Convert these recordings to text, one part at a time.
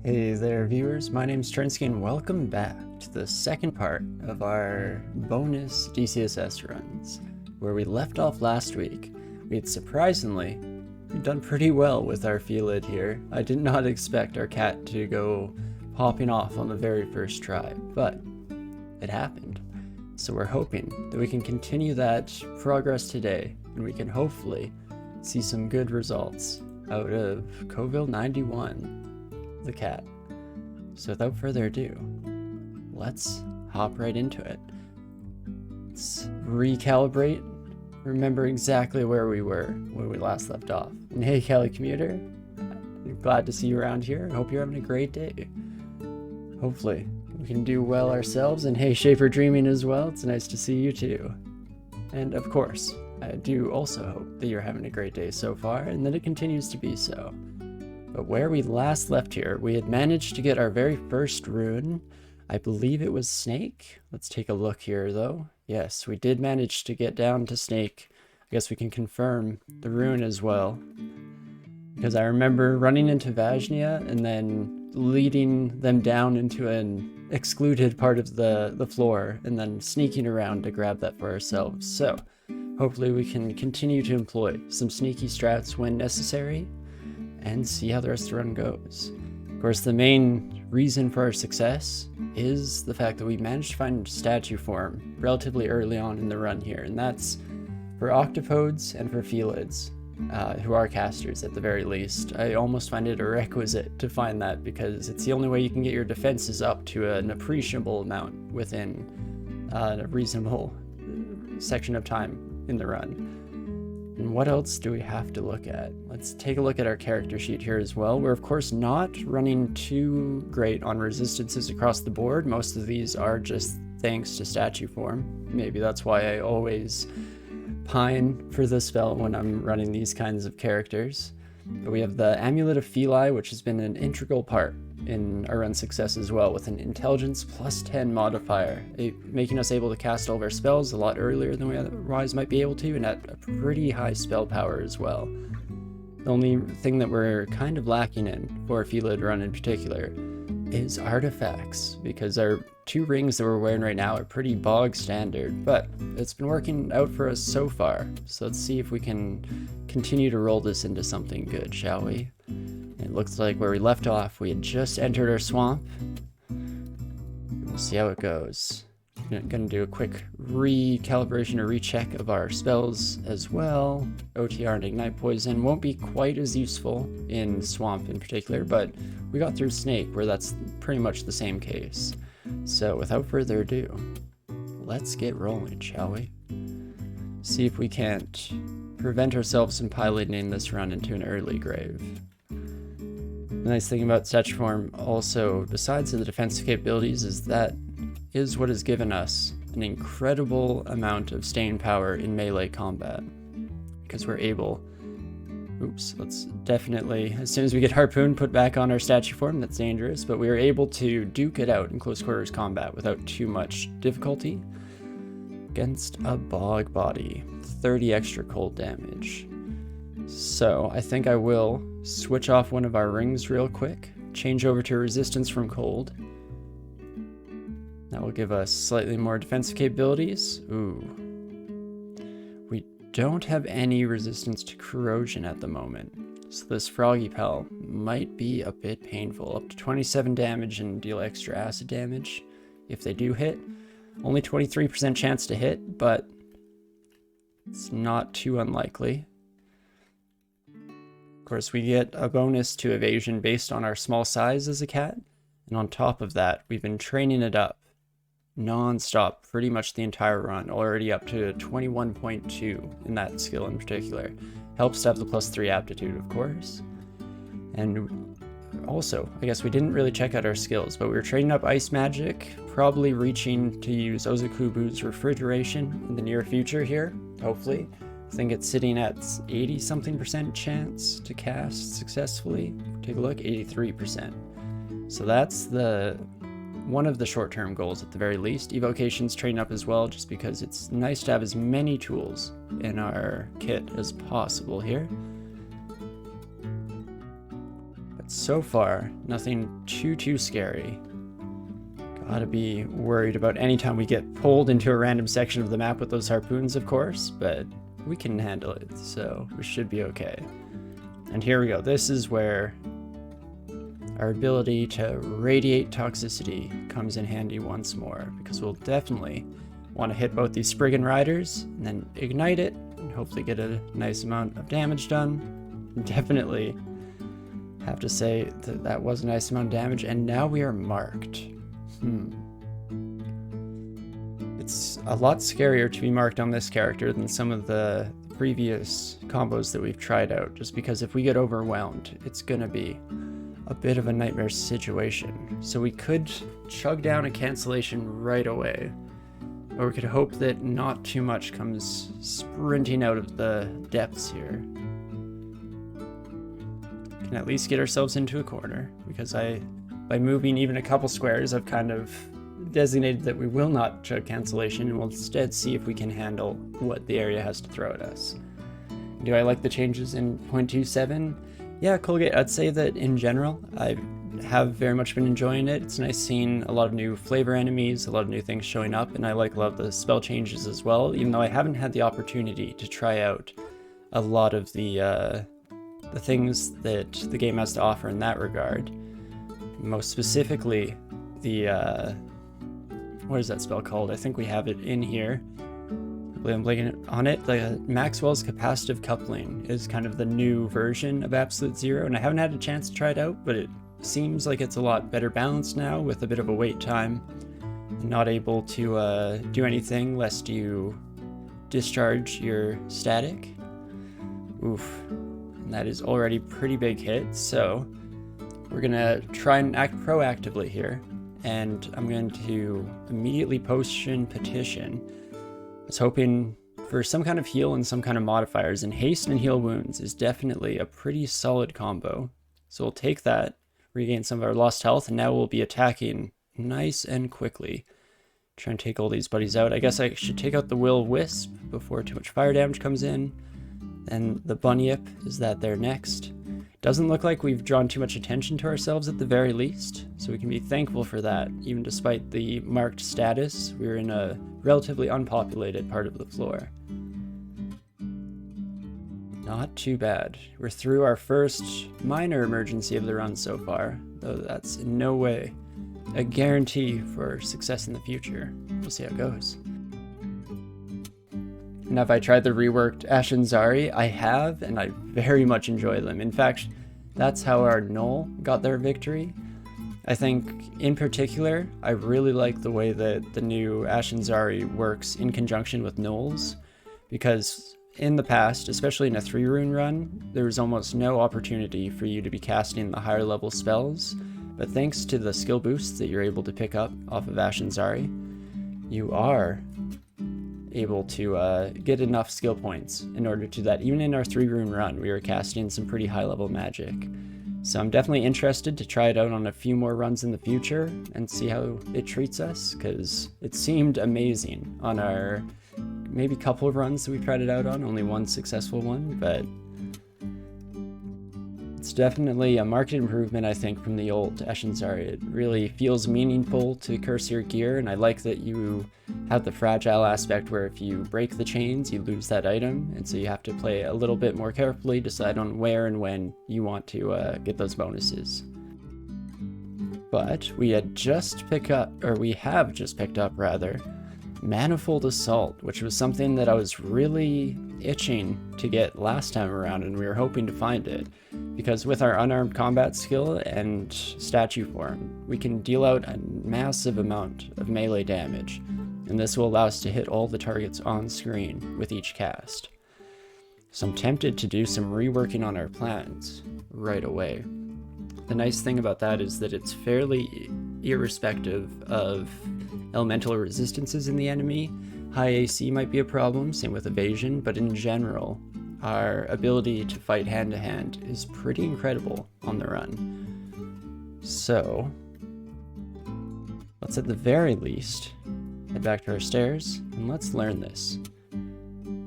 Hey there viewers, my name's Torinski and welcome back to the second part of our bonus DCSS runs. Where we left off last week, we'd done pretty well with our Felid here. I did not expect our cat to go popping off on the very first try, but it happened. So we're hoping that we can continue that progress today and we can hopefully see some good results out of Coville 91, the cat. So without further ado, let's hop right into it. Let's recalibrate, remember exactly where we were when we last left off. And hey, Felid Commuter, glad to see you around here. Hope you're having a great day. Hopefully we can do well ourselves, and hey, Shaper Dreaming as well. It's nice to see you too. And of course, I do also hope that you're having a great day so far, and that it continues to be so. But where we last left here, we had managed to get our very first rune. I believe it was Snake. Let's take a look here though. Yes, we did manage to get down to Snake. I guess we can confirm the rune as well, because I remember running into Vajnia and then leading them down into an excluded part of the floor and then sneaking around to grab that for ourselves. So hopefully we can continue to employ some sneaky strats when necessary and see how the rest of the run goes. Of course, the main reason for our success is the fact that we managed to find statue form relatively early on in the run here, and that's for octopodes and for felids, who are casters at the very least. I almost find it a requisite to find that, because it's the only way you can get your defenses up to an appreciable amount within a reasonable section of time in the run. And what else do we have to look at? Let's take a look at our character sheet here as well. We're of course not running too great on resistances across the board. Most of these are just thanks to statue form. Maybe that's why I always pine for the spell when I'm running these kinds of characters. But we have the Amulet of Feli, which has been an integral part in our run success as well, with an intelligence plus 10 modifier, making us able to cast all of our spells a lot earlier than we otherwise might be able to, and at a pretty high spell power as well. The only thing that we're kind of lacking in for a Felid run in particular is artifacts, because our two rings that we're wearing right now are pretty bog standard, but it's been working out for us so far. So let's see if we can continue to roll this into something good, shall we? It looks like where we left off, we had just entered our swamp. We'll see how it goes. Gonna do a quick recalibration or recheck of our spells as well. OTR and Ignite Poison won't be quite as useful in Swamp in particular, but we got through Snake where that's pretty much the same case. So without further ado, let's get rolling, shall we? See if we can't prevent ourselves from piloting this run into an early grave. The nice thing about statue form also, besides the defensive capabilities, is that is what has given us an incredible amount of staying power in melee combat, because we're able, let's definitely, as soon as we get Harpoon put back on our statue form, that's dangerous, but we are able to duke it out in close quarters combat without too much difficulty against a bog body. 30 extra cold damage. So I think I will switch off one of our rings real quick, change over to resistance from cold. That will give us slightly more defensive capabilities. Ooh. We don't have any resistance to corrosion at the moment, so this Froggy Pal might be a bit painful. Up to 27 damage and deal extra acid damage if they do hit. Only 23% chance to hit, but it's not too unlikely. Of course, we get a bonus to evasion based on our small size as a cat, and on top of that, we've been training it up non-stop pretty much the entire run, already up to 21.2 in that skill in particular. Helps to have the +3 aptitude, of course. And also, I guess we didn't really check out our skills, but we were training up Ice Magic, probably reaching to use Ozakubu's Refrigeration in the near future here, hopefully. I think it's sitting at 80-something% chance to cast successfully. Take a look, 83%. So that's one of the short-term goals at the very least. Evocation's train up as well, just because it's nice to have as many tools in our kit as possible here. But so far, nothing too scary. Gotta be worried about any time we get pulled into a random section of the map with those harpoons, of course, but we can handle it, so we should be okay. And here we go. This is where our ability to radiate toxicity comes in handy once more, because we'll definitely want to hit both these Spriggan Riders and then ignite it and hopefully get a nice amount of damage done. Definitely have to say that that was a nice amount of damage, and now we are marked. It's a lot scarier to be marked on this character than some of the previous combos that we've tried out, just because if we get overwhelmed, it's gonna be a bit of a nightmare situation. So we could chug down a cancellation right away, or we could hope that not too much comes sprinting out of the depths here. Can at least get ourselves into a corner, because by moving even a couple squares, I've kind of designated that we will not chug cancellation, and we'll instead see if we can handle what the area has to throw at us. Do I like the changes in 0.27? Yeah, Colgate, I'd say that in general, I have very much been enjoying it. It's nice seeing a lot of new flavor enemies, a lot of new things showing up, and I like a lot of the spell changes as well, even though I haven't had the opportunity to try out a lot of the things that the game has to offer in that regard. Most specifically, the what is that spell called? I think we have it in here. I'm blanking on it. The Maxwell's Capacitive Coupling is kind of the new version of Absolute Zero, and I haven't had a chance to try it out, but it seems like it's a lot better balanced now with a bit of a wait time. Not able to do anything lest you discharge your static. Oof. And that is already pretty big hit, so we're gonna try and act proactively here, and I'm going to immediately potion Petition. I was hoping for some kind of heal and some kind of modifiers, and haste and heal wounds is definitely a pretty solid combo. So we'll take that, regain some of our lost health, and now we'll be attacking nice and quickly. Try and take all these buddies out. I guess I should take out the Will-O-Wisp before too much fire damage comes in. And the Bunyip is that there next. Doesn't look like we've drawn too much attention to ourselves at the very least, so we can be thankful for that. Even despite the marked status, we're in a relatively unpopulated part of the floor. Not too bad. We're through our first minor emergency of the run so far, though that's in no way a guarantee for success in the future. We'll see how it goes. Now, have I tried the reworked Ashen Zari? I have, and I very much enjoy them. In fact, that's how our Null got their victory. I think, in particular, I really like the way that the new Ashen Zari works in conjunction with Nulls, because in the past, especially in a 3-rune run, there was almost no opportunity for you to be casting the higher level spells, but thanks to the skill boosts that you're able to pick up off of Ashen Zari, you are able to get enough skill points in order to that. Even in our 3-rune run, we were casting some pretty high level magic. So I'm definitely interested to try it out on a few more runs in the future and see how it treats us, because it seemed amazing on our maybe couple of runs that we tried it out on, only one successful one, but it's definitely a marked improvement, I think, from the old Ashen Zari. It really feels meaningful to curse your gear, and I like that you have the fragile aspect where if you break the chains, you lose that item, and so you have to play a little bit more carefully, decide on where and when you want to get those bonuses. But we have just picked up Manifold Assault, which was something that I was really itching to get last time around, and we were hoping to find it, because with our unarmed combat skill and statue form, we can deal out a massive amount of melee damage, and this will allow us to hit all the targets on screen with each cast. So I'm tempted to do some reworking on our plans right away. The nice thing about that is that it's fairly irrespective of elemental resistances in the enemy. High AC might be a problem, same with evasion, but in general, our ability to fight hand to hand is pretty incredible on the run. So, let's at the very least head back to our stairs and let's learn this.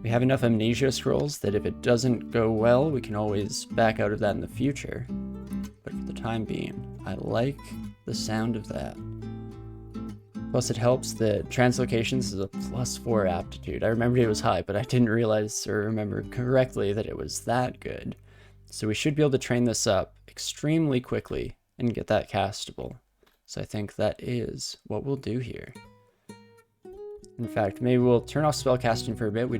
We have enough amnesia scrolls that if it doesn't go well, we can always back out of that in the future. But for the time being. I like the sound of that. Plus it helps that translocations is a +4 aptitude. I remembered it was high, but I didn't realize or remember correctly that it was that good. So we should be able to train this up extremely quickly and get that castable. So I think that is what we'll do here. In fact, maybe we'll turn off spellcasting for a bit. We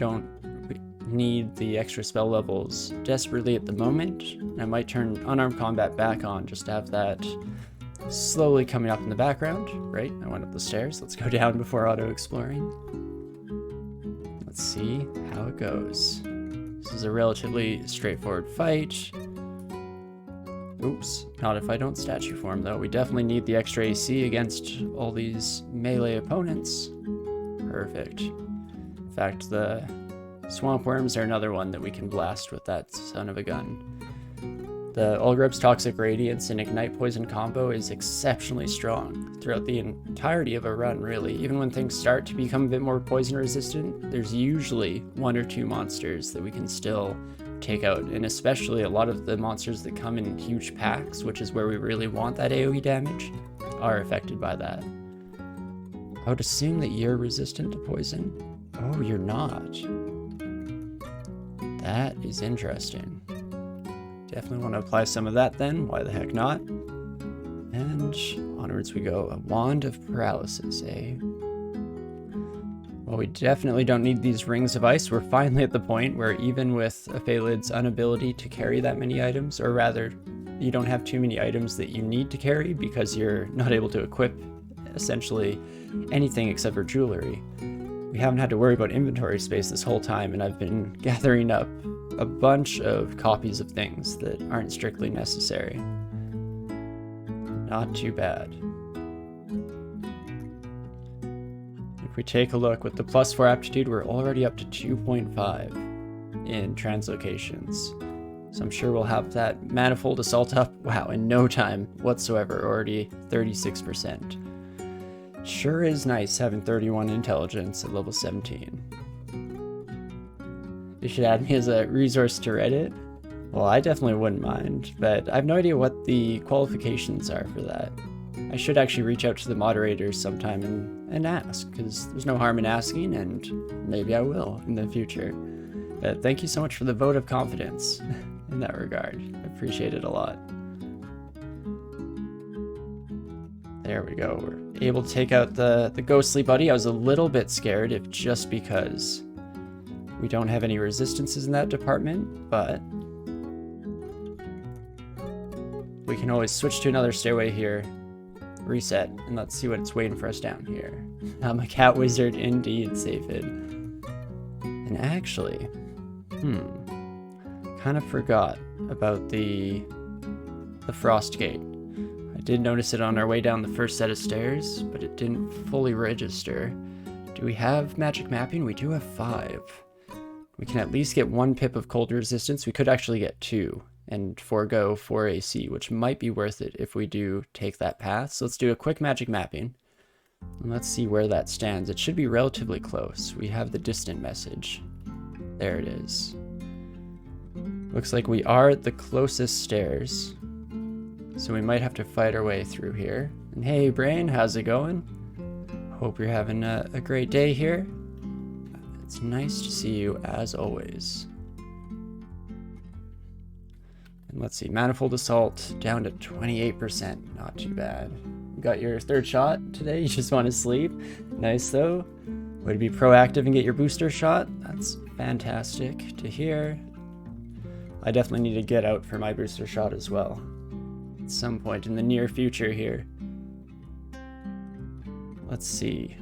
need the extra spell levels desperately at the moment. I might turn unarmed combat back on just to have that slowly coming up in the background. Right, I went up the stairs. Let's go down before auto-exploring. Let's see how it goes. This is a relatively straightforward fight. Oops, not if I don't statue form though. We definitely need the extra AC against all these melee opponents. Perfect. In fact, the swamp worms are another one that we can blast with that son of a gun. The Ulgrub's Toxic Radiance and Ignite Poison combo is exceptionally strong throughout the entirety of a run, really. Even when things start to become a bit more poison resistant, there's usually 1 or 2 monsters that we can still take out, and especially a lot of the monsters that come in huge packs, which is where we really want that AoE damage, are affected by that. I would assume that you're resistant to poison. Oh, you're not. That is interesting. Definitely want to apply some of that then. Why the heck not? And onwards we go. A Wand of Paralysis, eh? Well, we definitely don't need these Rings of Ice. We're finally at the point where even with a Felid's inability to carry that many items, or rather, you don't have too many items that you need to carry because you're not able to equip essentially anything except for jewelry. We haven't had to worry about inventory space this whole time, and I've been gathering up a bunch of copies of things that aren't strictly necessary. Not too bad. If we take a look with the +4 aptitude, we're already up to 2.5 in translocations. So I'm sure we'll have that Manifold Assault up, wow, in no time whatsoever, already 36%. Sure is nice having 31 intelligence at level 17. You should add me as a resource to Reddit. Well, I definitely wouldn't mind, but I have no idea what the qualifications are for that. I should actually reach out to the moderators sometime and ask, because there's no harm in asking, and maybe I will in the future. But thank you so much for the vote of confidence in that regard. I appreciate it a lot. There we go. We're able to take out the ghostly buddy. I was a little bit scared if just because we don't have any resistances in that department, but we can always switch to another stairway here, reset, and let's see what's waiting for us down here. I'm a cat wizard indeed, Safid. And actually, kind of forgot about the frost gate. I did notice it on our way down the first set of stairs, but it didn't fully register. Do we have magic mapping? We do have 5. We can at least get 1 pip of cold resistance. We could actually get 2 and forego 4 AC, which might be worth it if we do take that path. So let's do a quick magic mapping. And let's see where that stands. It should be relatively close. We have the distant message. There it is. Looks like we are at the closest stairs. So we might have to fight our way through here. And hey, Brain, how's it going? Hope you're having a great day here. It's nice to see you as always. And let's see, Manifold Assault down to 28%. Not too bad. You got your 3rd shot today? You just want to sleep? Nice though. Way to be proactive and get your booster shot. That's fantastic to hear. I definitely need to get out for my booster shot as well. At some point in the near future here. Let's see.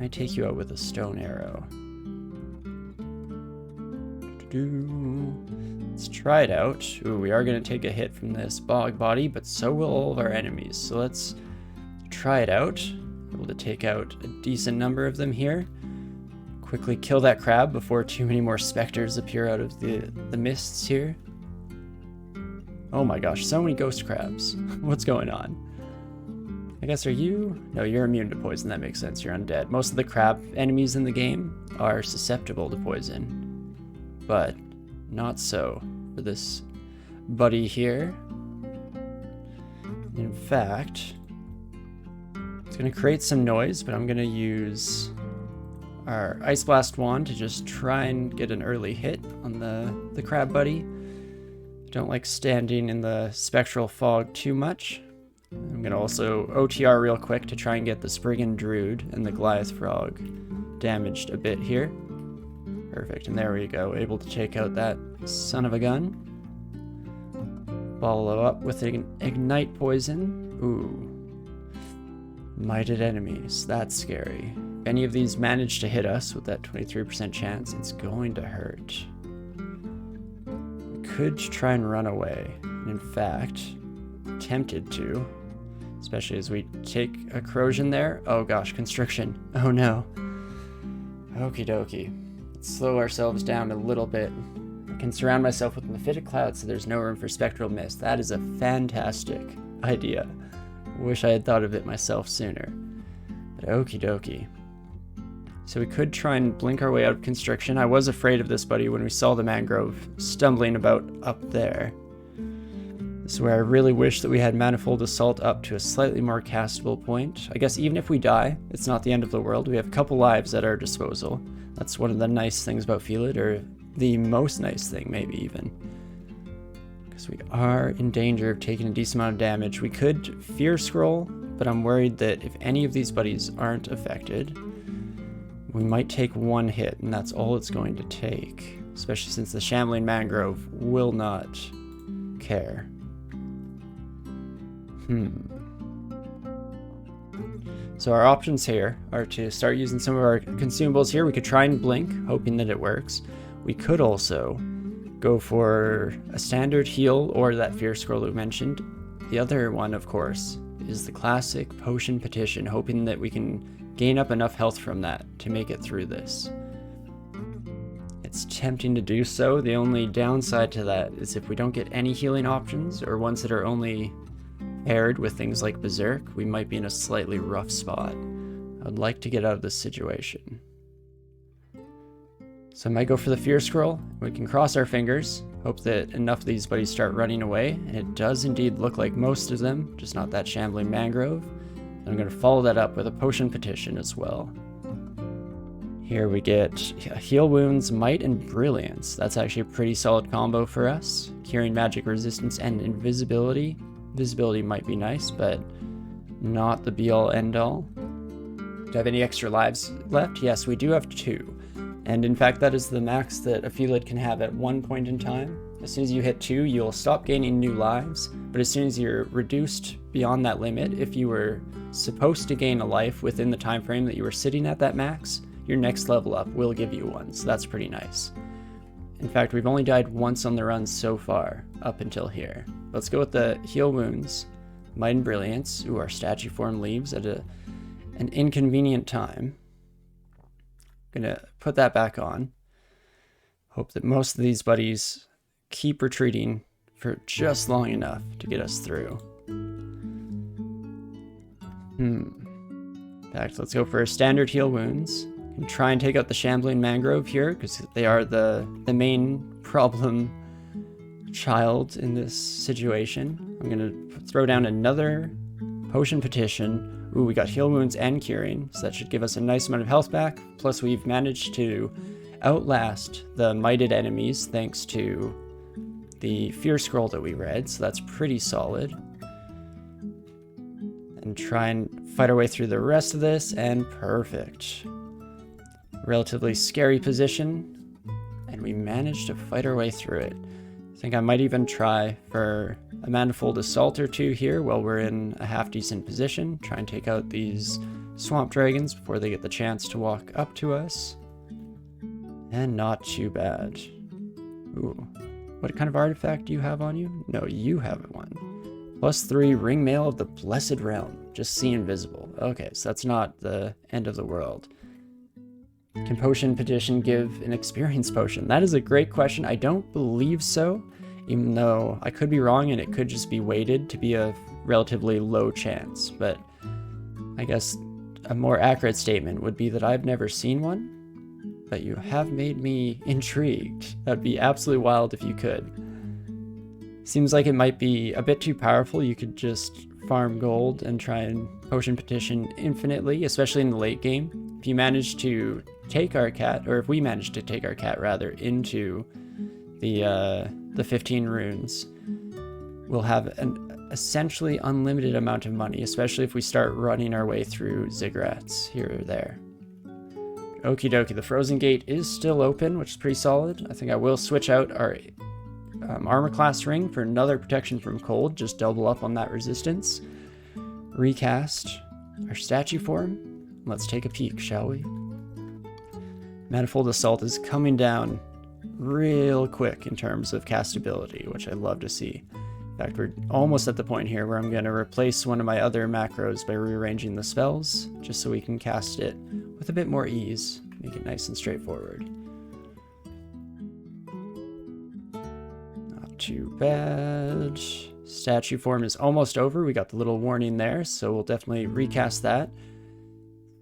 I take you out with a stone arrow. Let's try it out. Ooh, we are going to take a hit from this bog body, but so will all of our enemies. So let's try it out. Able to take out a decent number of them here. Quickly kill that crab before too many more specters appear out of the mists here. Oh my gosh, so many ghost crabs. What's going on? I guess, are you? No, you're immune to poison. That makes sense. You're undead. Most of the crab enemies in the game are susceptible to poison, but not so for this buddy here. In fact, it's going to create some noise, but I'm going to use our Ice Blast wand to just try and get an early hit on the crab buddy. Don't like standing in the spectral fog too much. I'm going to also OTR real quick to try and get the Spriggan Druid and the Goliath Frog damaged a bit here. Perfect, and there we go, able to take out that son of a gun. Follow up with an Ignite Poison. Ooh. Mighted enemies, that's scary. If any of these manage to hit us with that 23% chance, it's going to hurt. We could try and run away. In fact, tempted to. Especially as we take a corrosion there. Oh gosh, constriction. Oh no. Okie dokie. Let's slow ourselves down a little bit. I can surround myself with mephitic clouds so there's no room for spectral mist. That is a fantastic idea. Wish I had thought of it myself sooner. But okie dokie. So we could try and blink our way out of constriction. I was afraid of this buddy when we saw the mangrove stumbling about up there. This is where I really wish that we had Manifold Assault up to a slightly more castable point. I guess even if we die, it's not the end of the world. We have a couple lives at our disposal. That's one of the nice things about Felid, or the most nice thing maybe even. Because we are in danger of taking a decent amount of damage. We could Fear Scroll, but I'm worried that if any of these buddies aren't affected, we might take one hit, and that's all it's going to take. Especially since the Shambling Mangrove will not care. So our options here are to start using some of our consumables here. We could try and blink, hoping that it works. We could also go for a standard heal or that Fear Scroll we mentioned. The other one, of course, is the classic Potion Petition, hoping that we can gain up enough health from that to make it through this. It's tempting to do so. The only downside to that is if we don't get any healing options, or ones that are only paired with things like Berserk, we might be in a slightly rough spot. I'd like to get out of this situation. So I might go for the Fear Scroll. We can cross our fingers, hope that enough of these buddies start running away, and it does indeed look like most of them, just not that Shambling Mangrove. And I'm going to follow that up with a Potion Petition as well. Here we get Heal Wounds, Might, and Brilliance. That's actually a pretty solid combo for us. Curing Magic Resistance and Invisibility. Visibility might be nice, but not the be-all end-all. Do I have any extra lives left? Yes, we do have 2. And in fact, that is the max that a Felid can have at one point in time. As soon as you hit 2, you'll stop gaining new lives, but as soon as you're reduced beyond that limit, if you were supposed to gain a life within the time frame that you were sitting at that max, your next level up will give you one, so that's pretty nice. In fact, we've only died once on the run so far, up until here. Let's go with the Heal Wounds, Might and Brilliance. Ooh, our statue form leaves at an inconvenient time. Gonna put that back on. Hope that most of these buddies keep retreating for just long enough to get us through. In fact, let's go for standard Heal Wounds. And try and take out the Shambling Mangrove here, because they are the main problem child in this situation. I'm gonna throw down another Potion Petition. Ooh, we got Heal Wounds and Curing, so that should give us a nice amount of health back. Plus we've managed to outlast the mighted enemies thanks to the Fear Scroll that we read, so that's pretty solid. And try and fight our way through the rest of this, and perfect. Relatively scary position, and we managed to fight our way through it. I think I might even try for a Manifold Assault or 2 here while we're in a half-decent position. Try and take out these swamp dragons before they get the chance to walk up to us. And not too bad. Ooh. What kind of artifact do you have on you? No, you have one. +3 Ring Mail of the Blessed Realm. Just see invisible. Okay, so that's not the end of the world. Can Potion Petition give an experience potion? That is a great question. I don't believe so, even though I could be wrong and it could just be weighted to be a relatively low chance. But I guess a more accurate statement would be that I've never seen one, but you have made me intrigued. That'd be absolutely wild if you could. Seems like it might be a bit too powerful. You could just farm gold and try and potion petition infinitely, especially in the late game. If you manage to take our cat, or if we manage to take our cat rather, into the 15 runes, we'll have an essentially unlimited amount of money, especially if we start running our way through ziggurats here or there. Okie dokie, the frozen gate is still open, which is pretty solid. I think I will switch out our armor class ring for another protection from cold, just double up on that resistance. Recast our statue form. Let's take a peek, shall we? Manifold Assault is coming down real quick in terms of castability, which I love to see. In fact, we're almost at the point here where I'm going to replace one of my other macros by rearranging the spells, just so we can cast it with a bit more ease, make it nice and straightforward. Not too bad. Statue form is almost over. We got the little warning there, so we'll definitely recast that.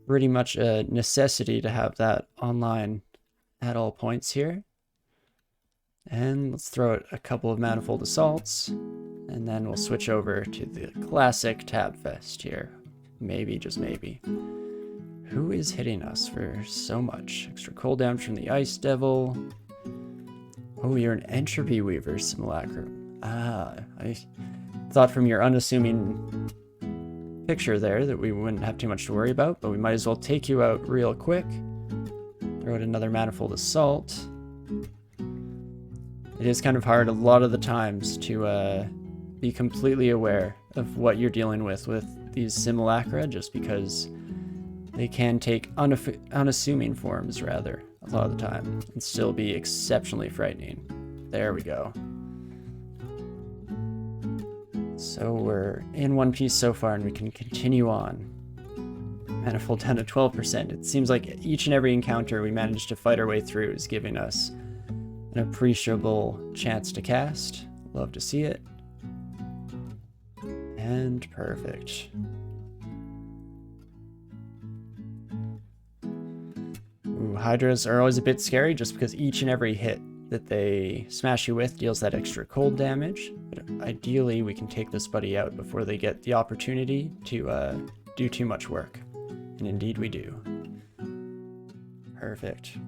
Pretty much a necessity to have that online at all points here. And let's throw out a couple of Manifold Assaults, and then we'll switch over to the classic Tab Fest here. Maybe, just maybe. Who is hitting us for so much? Extra cooldown from the Ice Devil. Oh, you're an Entropy Weaver Simulacrum. Ah, I thought from your unassuming picture there that we wouldn't have too much to worry about, but we might as well take you out real quick. Throw out another Manifold Assault. It is kind of hard a lot of the times to be completely aware of what you're dealing with these simulacra, just because they can take unassuming forms, rather, a lot of the time, and still be exceptionally frightening. There we go. So we're in one piece so far, and we can continue on. Manifold down to 12%. It seems like each and every encounter we manage to fight our way through is giving us an appreciable chance to cast. Love to see it. And perfect. Ooh, Hydras are always a bit scary just because each and every hit that they smash you with deals that extra cold damage. But ideally, we can take this buddy out before they get the opportunity to do too much work. And indeed we do. Perfect.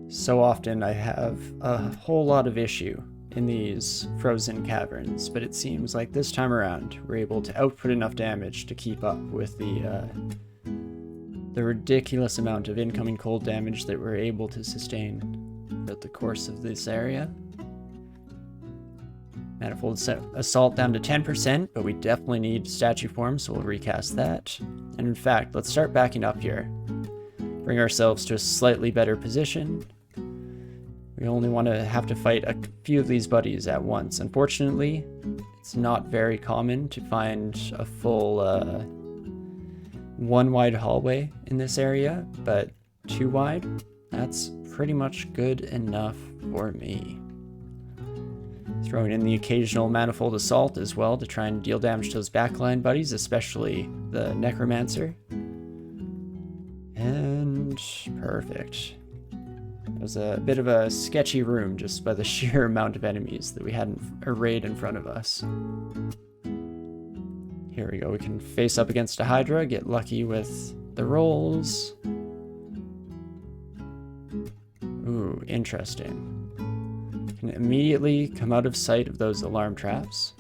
So often I have a whole lot of issue in these frozen caverns, but it seems like this time around we're able to output enough damage to keep up with the ridiculous amount of incoming cold damage that we're able to sustain throughout the course of this area. Manifold Assault down to 10%, but we definitely need statue form, so we'll recast that. And in fact, let's start backing up here. Bring ourselves to a slightly better position. We only want to have to fight a few of these buddies at once. Unfortunately, it's not very common to find a full one wide hallway in this area, but 2 wide, that's pretty much good enough for me. Throwing in the occasional Manifold Assault as well to try and deal damage to those backline buddies, especially the Necromancer. And perfect. It was a bit of a sketchy room just by the sheer amount of enemies that we had arrayed in front of us. Here we go, we can face up against a Hydra, get lucky with the rolls. Ooh, interesting. Can immediately come out of sight of those alarm traps.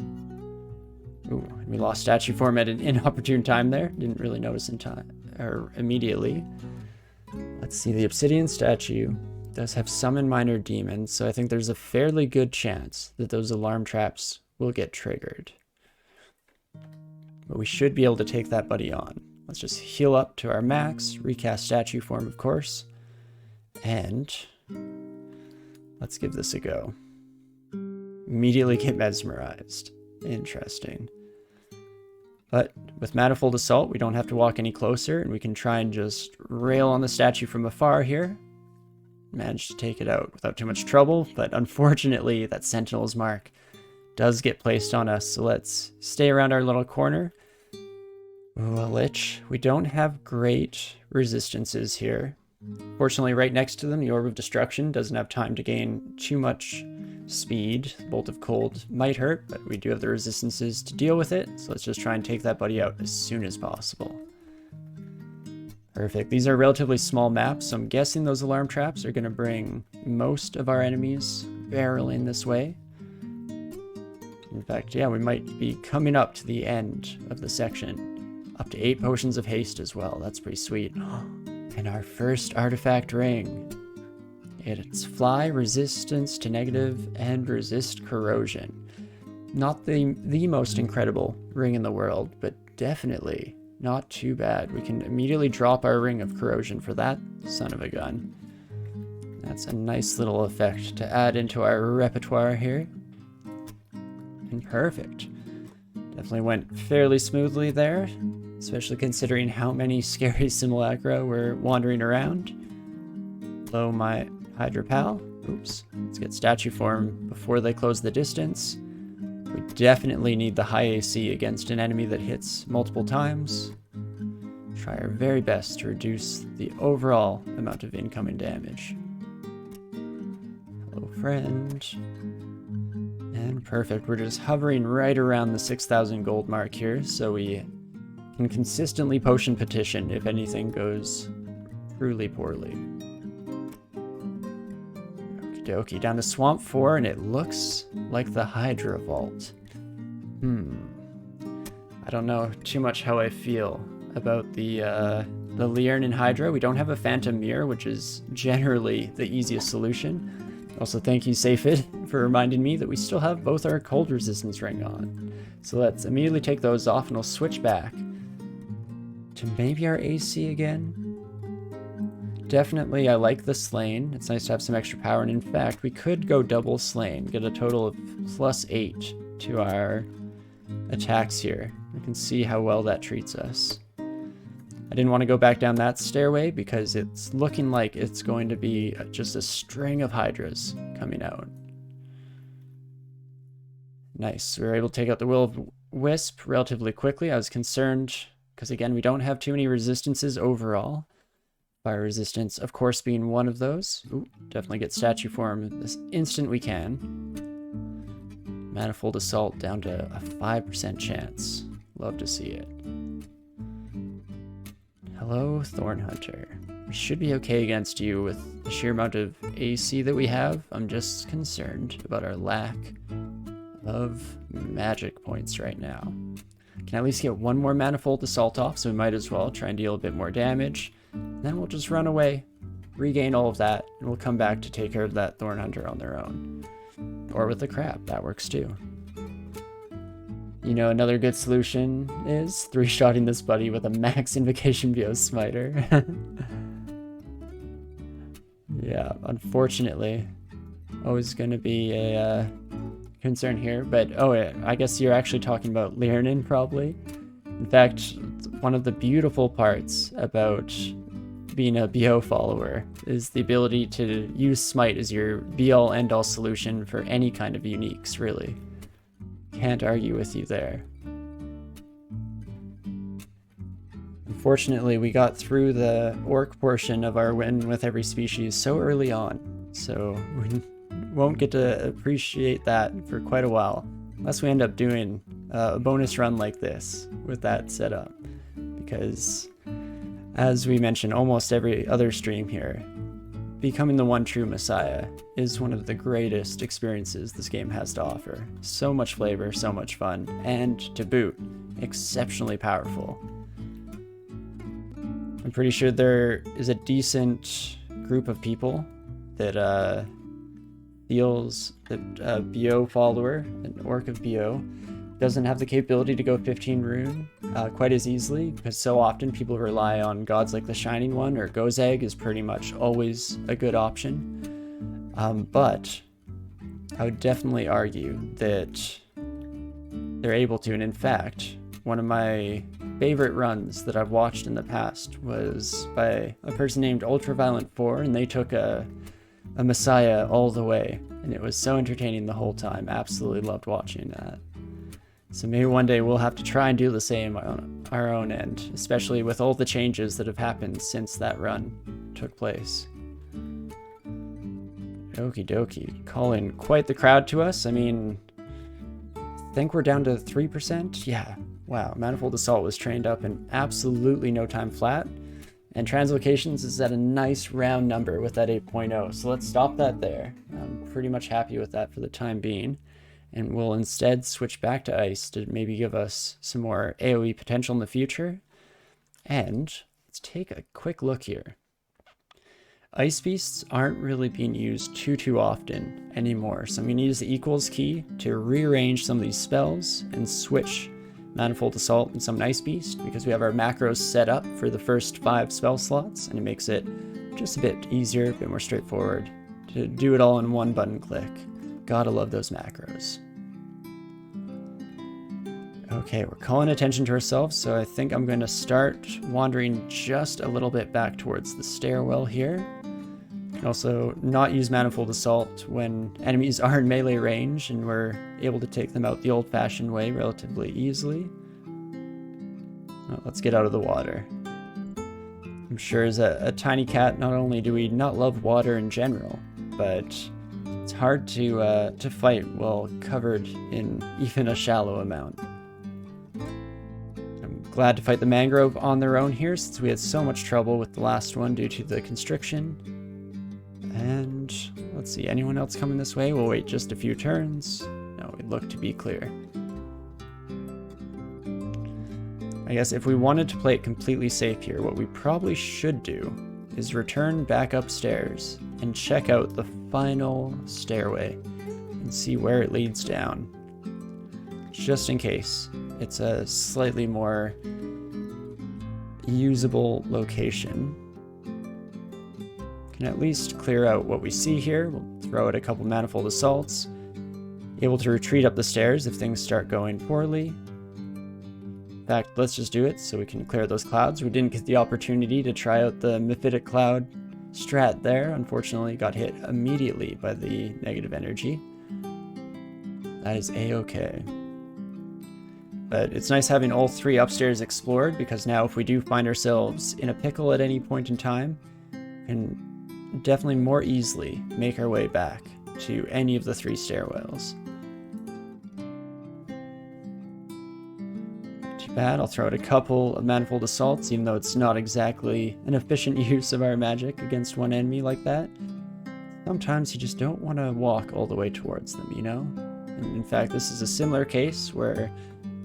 Ooh, we lost statue form at an inopportune time there. Didn't really notice in time, or immediately. Let's see, the obsidian statue does have summon minor demons, so I think there's a fairly good chance that those alarm traps will get triggered. But we should be able to take that buddy on. Let's just heal up to our max, recast statue form, of course, and let's give this a go. Immediately get mesmerized. Interesting. But with Manifold Assault, we don't have to walk any closer, and we can try and just rail on the statue from afar here. Manage to take it out without too much trouble, but unfortunately that Sentinel's mark does get placed on us, so let's stay around our little corner. Ooh, a Lich. We don't have great resistances here. Fortunately, right next to them, the Orb of Destruction doesn't have time to gain too much speed. Bolt of Cold might hurt, but we do have the resistances to deal with it, so let's just try and take that buddy out as soon as possible. Perfect. These are relatively small maps, so I'm guessing those alarm traps are going to bring most of our enemies barreling this way. In fact, yeah, we might be coming up to the end of the section. Up to 8 potions of haste as well. That's pretty sweet. And our first artifact ring. It's fly, resistance to negative, and resist corrosion. Not the most incredible ring in the world, but definitely not too bad. We can immediately drop our ring of corrosion for that son of a gun. That's a nice little effect to add into our repertoire here. And perfect. Definitely went fairly smoothly there, especially considering how many scary simulacra were wandering around. Hello, my Hydra pal. Oops. Let's get statue form before they close the distance. We definitely need the high AC against an enemy that hits multiple times. Try our very best to reduce the overall amount of incoming damage. Hello, friend. And perfect. We're just hovering right around the 6,000 gold mark here, so we can consistently potion petition if anything goes truly poorly. Okie, down to Swamp 4, and it looks like the Hydra Vault. I don't know too much how I feel about the Liurnin Hydra. We don't have a Phantom Mirror, which is generally the easiest solution. Also, thank you, Safid, for reminding me that we still have both our cold resistance ring on. So let's immediately take those off, and we'll switch back to maybe our AC again. Definitely, I like the Slain. It's nice to have some extra power, and in fact, we could go double Slain, get a total of +8 to our attacks here. We can see how well that treats us. I didn't want to go back down that stairway because it's looking like it's going to be just a string of Hydras coming out. Nice. We were able to take out the Will-O-Wisp relatively quickly. I was concerned because, again, we don't have too many resistances overall. Fire resistance, of course, being one of those. Ooh, definitely get statue form this instant we can. Manifold Assault down to a 5% chance. Love to see it. Hello, Thorn Hunter. We should be okay against you with the sheer amount of AC that we have. I'm just concerned about our lack of magic points right now. Can at least get one more Manifold Assault off, so we might as well try and deal a bit more damage. Then we'll just run away, regain all of that, and we'll come back to take care of that Thorn Hunter on their own. Or with the crab, that works too. You know, another good solution is 3-shotting this buddy with a max Invocation BO Smiter. Yeah, unfortunately, always going to be a concern here. But, oh, I guess you're actually talking about Liurnin, probably. In fact, one of the beautiful parts about being a BO follower is the ability to use Smite as your be-all end-all solution for any kind of uniques, really. Can't argue with you there. Unfortunately, we got through the orc portion of our win with every species so early on, so we won't get to appreciate that for quite a while, unless we end up doing a bonus run like this with that setup, because as we mentioned almost every other stream here, becoming the one true Messiah is one of the greatest experiences this game has to offer. So much flavor, so much fun, and to boot, exceptionally powerful. I'm pretty sure there is a decent group of people that feels that a BO follower, an orc of BO, doesn't have the capability to go 15 rune quite as easily, because so often people rely on gods like the Shining One, or Gozag is pretty much always a good option. But I would definitely argue that they're able to, and in fact, one of my favorite runs that I've watched in the past was by a person named Ultraviolent4, and they took a Messiah all the way, and it was so entertaining the whole time. Absolutely loved watching that. So maybe one day we'll have to try and do the same on our own end, especially with all the changes that have happened since that run took place. Okie dokie. Calling quite the crowd to us. I mean, I think we're down to 3%. Yeah. Wow. Manifold Assault was trained up in absolutely no time flat. And Translocations is at a nice round number with that 8.0. So let's stop that there. I'm pretty much happy with that for the time being. And we'll instead switch back to Ice to maybe give us some more AoE potential in the future. And let's take a quick look here. Ice Beasts aren't really being used too often anymore, so I'm going to use the equals key to rearrange some of these spells and switch Manifold Assault and some Ice Beast, because we have our macros set up for the first 5 spell slots, and it makes it just a bit easier, a bit more straightforward to do it all in one button click. Gotta love those macros. Okay, we're calling attention to ourselves, so I think I'm going to start wandering just a little bit back towards the stairwell here. Can also not use Manifold Assault when enemies are in melee range and we're able to take them out the old-fashioned way relatively easily. Well, let's get out of the water. I'm sure as a tiny cat, not only do we not love water in general, but it's hard to fight while covered in even a shallow amount. I'm glad to fight the mangrove on their own here, since we had so much trouble with the last one due to the constriction. And let's see, anyone else coming this way? We'll wait just a few turns. No, we look to be clear. I guess if we wanted to play it completely safe here, what we probably should do is return back upstairs and check out the final stairway and see where it leads down. Just in case it's a slightly more usable location. Can at least clear out what we see here. We'll throw out a couple Manifold Assaults. Able to retreat up the stairs if things start going poorly. In fact, let's just do it so we can clear those clouds. We didn't get the opportunity to try out the Mephitic Cloud strat there. Unfortunately, got hit immediately by the negative energy. That is a-okay. But it's nice having all 3 upstairs explored, because now if we do find ourselves in a pickle at any point in time, we can definitely more easily make our way back to any of the 3 stairwells. Too bad, I'll throw out a couple of Manifold Assaults, even though it's not exactly an efficient use of our magic against one enemy like that. Sometimes you just don't want to walk all the way towards them, you know? And in fact, this is a similar case where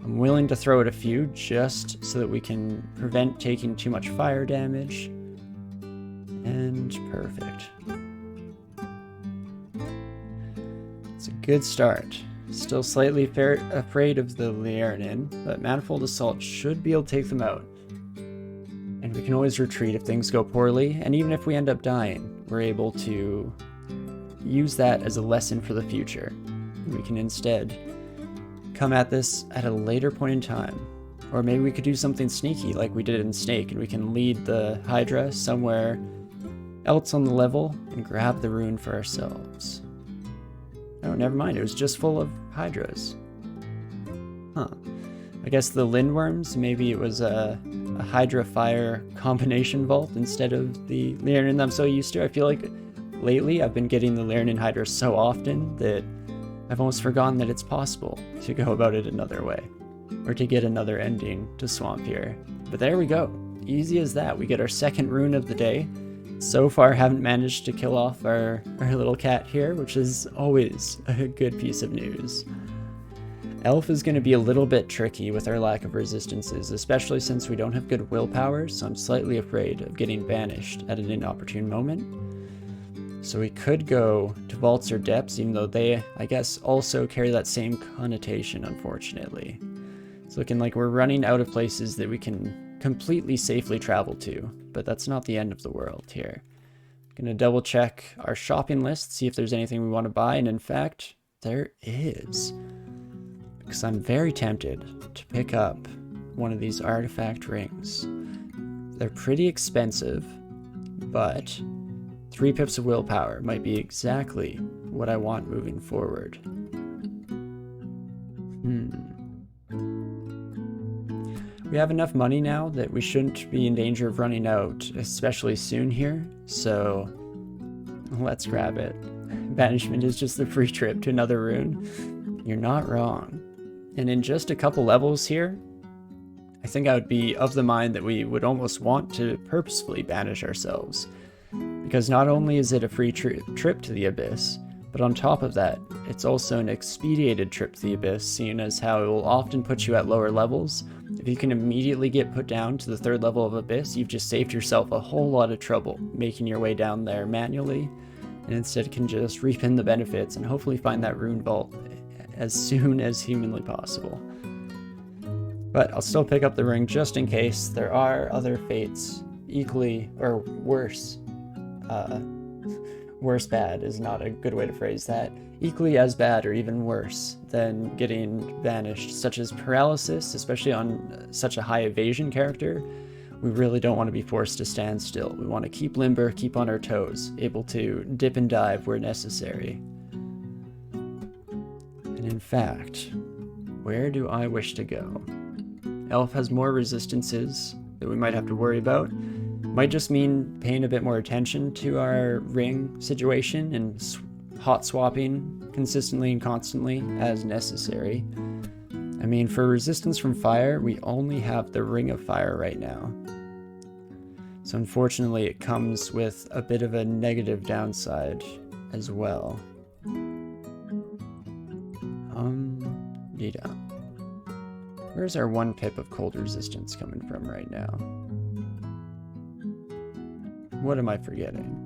I'm willing to throw out a few just so that we can prevent taking too much fire damage. And perfect. It's a good start. Still slightly afraid of the Liarnin, but Manifold Assault should be able to take them out. And we can always retreat if things go poorly, and even if we end up dying, we're able to use that as a lesson for the future. We can instead come at this at a later point in time. Or maybe we could do something sneaky like we did in Snake, and we can lead the Hydra somewhere else on the level and grab the rune for ourselves. Oh, never mind, it was just full of Hydras. Huh. I guess the Lindworms, maybe it was a Hydra Fire combination vault instead of the Liarnin I'm so used to. I feel like lately I've been getting the Liarnin Hydra so often that I've almost forgotten that it's possible to go about it another way, or to get another ending to Swamp here. But there we go. Easy as that. We get our second rune of the day. So far, haven't managed to kill off our little cat here, which is always a good piece of news. Elf is going to be a little bit tricky with our lack of resistances, especially since we don't have good willpower, so I'm slightly afraid of getting banished at an inopportune moment. So we could go to vaults or depths, even though they, I guess, also carry that same connotation, unfortunately. It's looking like we're running out of places that we can completely safely travel to, but that's not the end of the world here. I'm going to double check our shopping list, see if there's anything we want to buy, and in fact, there is. Because I'm very tempted to pick up one of these artifact rings. They're pretty expensive, but 3 pips of willpower might be exactly what I want moving forward. We have enough money now that we shouldn't be in danger of running out, especially soon here, so let's grab it. banishment is just the free trip to another rune. You're not wrong. And in just a couple levels here, I think I would be of the mind that we would almost want to purposefully banish ourselves. Because not only is it a free trip to the Abyss, but on top of that, it's also an expedited trip to the Abyss, seeing as how it will often put you at lower levels. If you can immediately get put down to the 3rd level of Abyss, you've just saved yourself a whole lot of trouble making your way down there manually, and instead can just reap in the benefits and hopefully find that rune vault as soon as humanly possible. But I'll still pick up the ring just in case there are other fates equally, or worse. Worse bad is not a good way to phrase that. Equally as bad or even worse than getting banished, such as paralysis, especially on such a high evasion character. We really don't want to be forced to stand still. We want to keep limber, keep on our toes, able to dip and dive where necessary. And in fact, where do I wish to go? Elf has more resistances that we might have to worry about. Might just mean paying a bit more attention to our ring situation and hot swapping consistently and constantly as necessary. I mean, for resistance from fire, we only have the Ring of Fire right now. So unfortunately, it comes with a bit of a negative downside as well. Yeah. Where's our 1 pip of cold resistance coming from right now? What am I forgetting?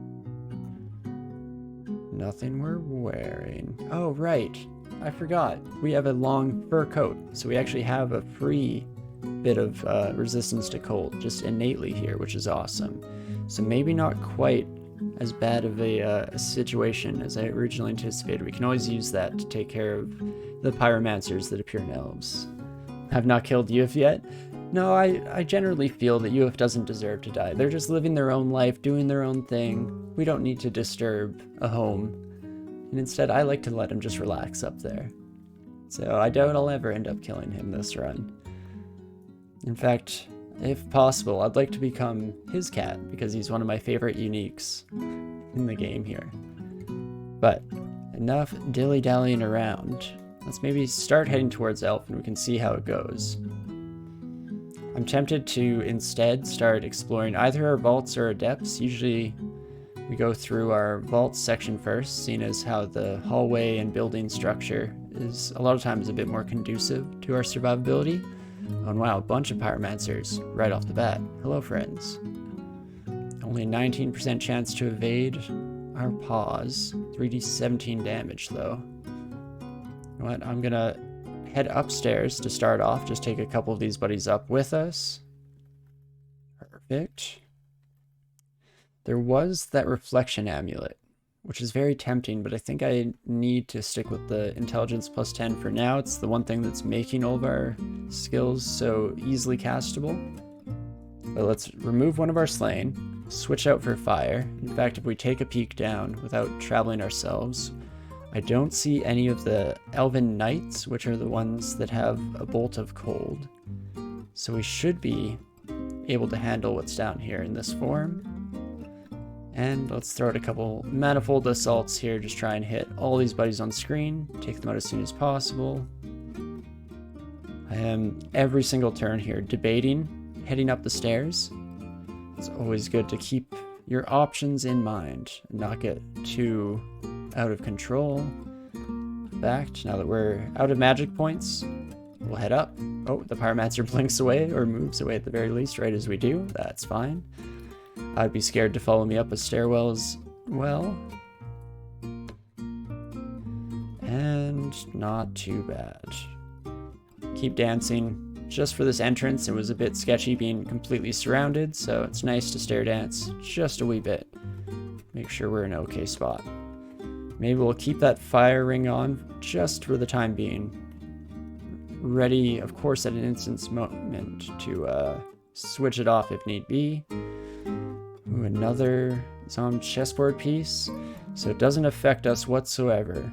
Nothing we're wearing. Oh, right. I forgot. We have a long fur coat, so we actually have a free bit of resistance to cold, just innately here, which is awesome. So maybe not quite as bad of a situation as I originally anticipated. We can always use that to take care of the pyromancers that appear in elves. Have not killed Yuf yet. No, I generally feel that Yuf doesn't deserve to die. They're just living their own life, doing their own thing. We don't need to disturb a home. And instead, I like to let him just relax up there. So I doubt I'll ever end up killing him this run. In fact, if possible, I'd like to become his cat, because he's one of my favorite uniques in the game here. But enough dilly-dallying around. Let's maybe start heading towards Elf and we can see how it goes. I'm tempted to instead start exploring either our vaults or our depths. Usually we go through our vaults section first, seeing as how the hallway and building structure is a lot of times a bit more conducive to our survivability. Oh, and wow, a bunch of pyromancers right off the bat. Hello, friends. Only a 19% chance to evade our pause. 3d17 damage, though. You know what? I'm gonna head upstairs to start off. Just take a couple of these buddies up with us. Perfect. There was that reflection amulet, which is very tempting, but I think I need to stick with the intelligence plus 10 for now. It's the one thing that's making all of our skills so easily castable. But let's remove one of our slain, switch out for fire. In fact, if we take a peek down without traveling ourselves, I don't see any of the elven knights, which are the ones that have a bolt of cold. So we should be able to handle what's down here in this form. And let's throw out a couple manifold assaults here, just try and hit all these buddies on screen, take them out as soon as possible. I am every single turn here debating heading up the stairs. It's always good to keep your options in mind and not get too out of control. In fact, now that we're out of magic points, we'll head up. Oh, the pyromancer blinks away, or moves away at the very least, right as we do. That's fine. I'd be scared to follow me up a stairwell as well. And not too bad. Keep dancing. Just for this entrance, it was a bit sketchy being completely surrounded, so it's nice to stair dance just a wee bit. Make sure we're in an okay spot. Maybe we'll keep that fire ring on just for the time being. Ready, of course, at an instant's moment to switch it off if need be. Ooh, another zombie chessboard piece. So it doesn't affect us whatsoever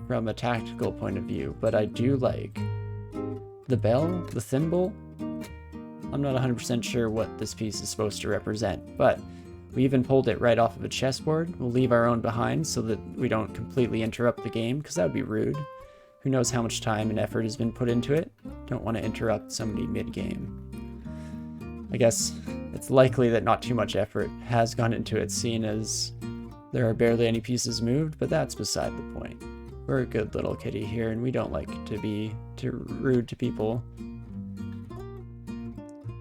from a tactical point of view, but I do like the bell, the thimble. I'm not 100% sure what this piece is supposed to represent, but We even pulled it right off of a chessboard. We'll leave our own behind so that we don't completely interrupt the game, because that would be rude. Who knows how much time and effort has been put into it? Don't want to interrupt somebody mid-game. I guess it's likely that not too much effort has gone into it, seeing as there are barely any pieces moved, but that's beside the point. We're a good little kitty here, and we don't like to be too rude to people.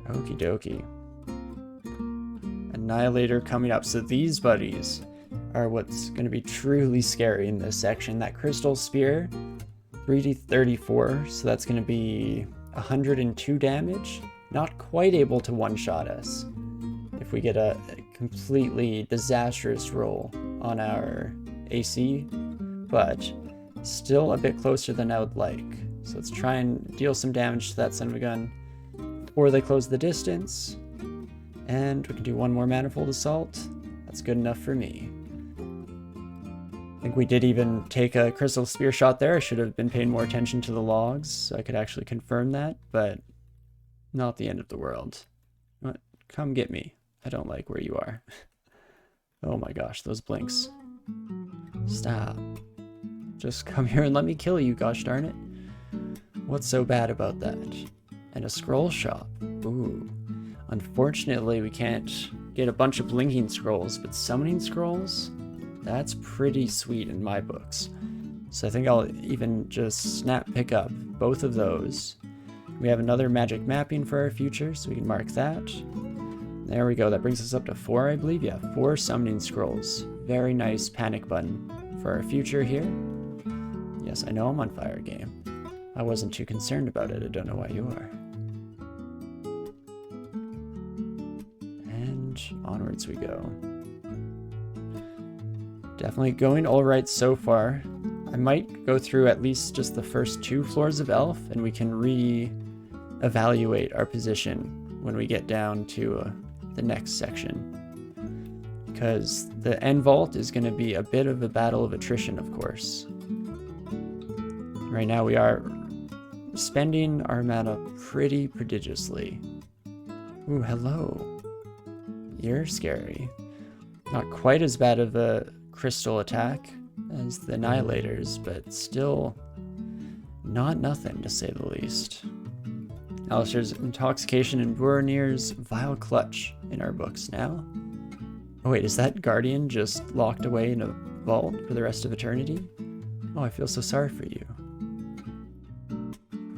Okie dokie. Annihilator coming up. So these buddies are what's going to be truly scary in this section. That crystal spear, 3d34, so that's going to be 102 damage. Not quite able to one-shot us if we get a completely disastrous roll on our AC, but still a bit closer than I would like. So let's try and deal some damage to that son of a gun before they close the distance. And we can do one more Manifold Assault. That's good enough for me. I think we did even take a Crystal Spear shot there. I should have been paying more attention to the logs so I could actually confirm that, but not the end of the world. What? Come get me. I don't like where you are. Oh my gosh, those blinks. Stop. Just come here and let me kill you, gosh darn it. What's so bad about that? And a scroll shop. Ooh. Unfortunately, we can't get a bunch of blinking scrolls, but summoning scrolls? That's pretty sweet in my books. So I think I'll even just pick up both of those. We have another magic mapping for our future, so we can mark that. There we go. That brings us up to 4, I believe. Yeah, 4 summoning scrolls. Very nice panic button for our future here. Yes, I know I'm on fire, game. I wasn't too concerned about it. I don't know why you are. And onwards we go. Definitely going all right so far. I might go through at least just the first 2 floors of Elf, and we can re-evaluate our position when we get down to the next section. Because the end vault is going to be a bit of a battle of attrition, of course. Right now we are spending our mana pretty prodigiously. Ooh, hello. You're scary. Not quite as bad of a crystal attack as the Annihilators, but still not nothing to say the least. Alistair's Intoxication and Burinir's Vile Clutch in our books now. Oh wait, is that Guardian just locked away in a vault for the rest of eternity? Oh, I feel so sorry for you.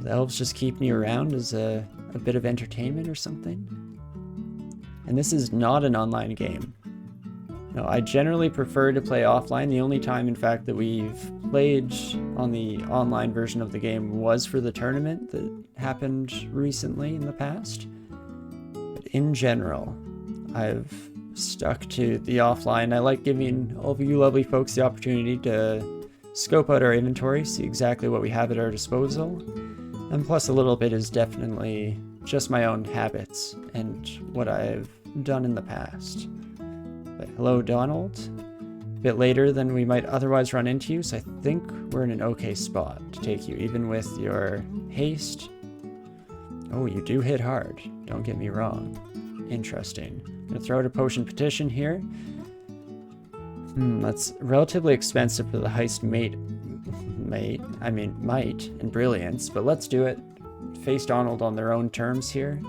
The elves just keeping you around as a bit of entertainment or something? And this is not an online game. No, I generally prefer to play offline. The only time, in fact, that we've played on the online version of the game was for the tournament that happened recently in the past. But in general, I've stuck to the offline. I like giving all of you lovely folks the opportunity to scope out our inventory, see exactly what we have at our disposal. And plus a little bit is definitely just my own habits and what I've done in the past. But hello, Donald. A bit later than we might otherwise run into you, so I think we're in an okay spot to take you, even with your haste. Oh, you do hit hard. Don't get me wrong. Interesting. I'm gonna throw out a potion petition here. That's relatively expensive for the heist might and brilliance, but let's do it. Face Donald on their own terms here.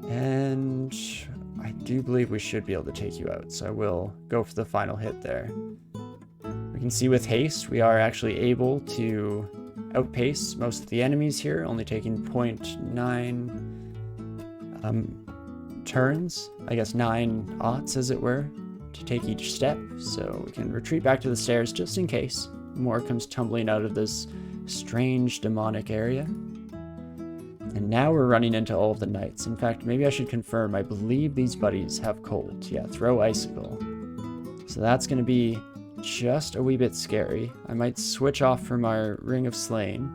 And I do believe we should be able to take you out, so I will go for the final hit there. We can see with haste, we are actually able to outpace most of the enemies here, only taking 0.9 turns, I guess 9 aughts as it were, to take each step, so we can retreat back to the stairs just in case more comes tumbling out of this strange demonic area. And now we're running into all of the knights. In fact, maybe I should confirm, I believe these buddies have cold. Yeah, throw icicle. So that's going to be just a wee bit scary. I might switch off from our Ring of Slain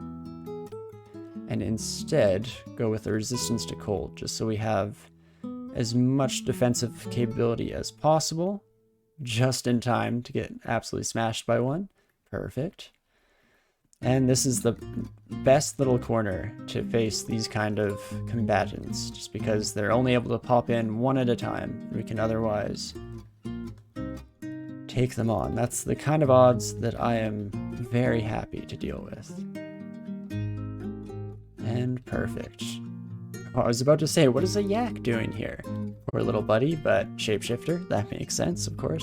and instead go with the resistance to cold, just so we have as much defensive capability as possible, just in time to get absolutely smashed by one. Perfect. And this is the best little corner to face these kind of combatants, just because they're only able to pop in one at a time. We can otherwise take them on. That's the kind of odds that I am very happy to deal with. And perfect. Oh, I was about to say, what is a yak doing here? Poor little buddy, but shapeshifter, that makes sense, of course.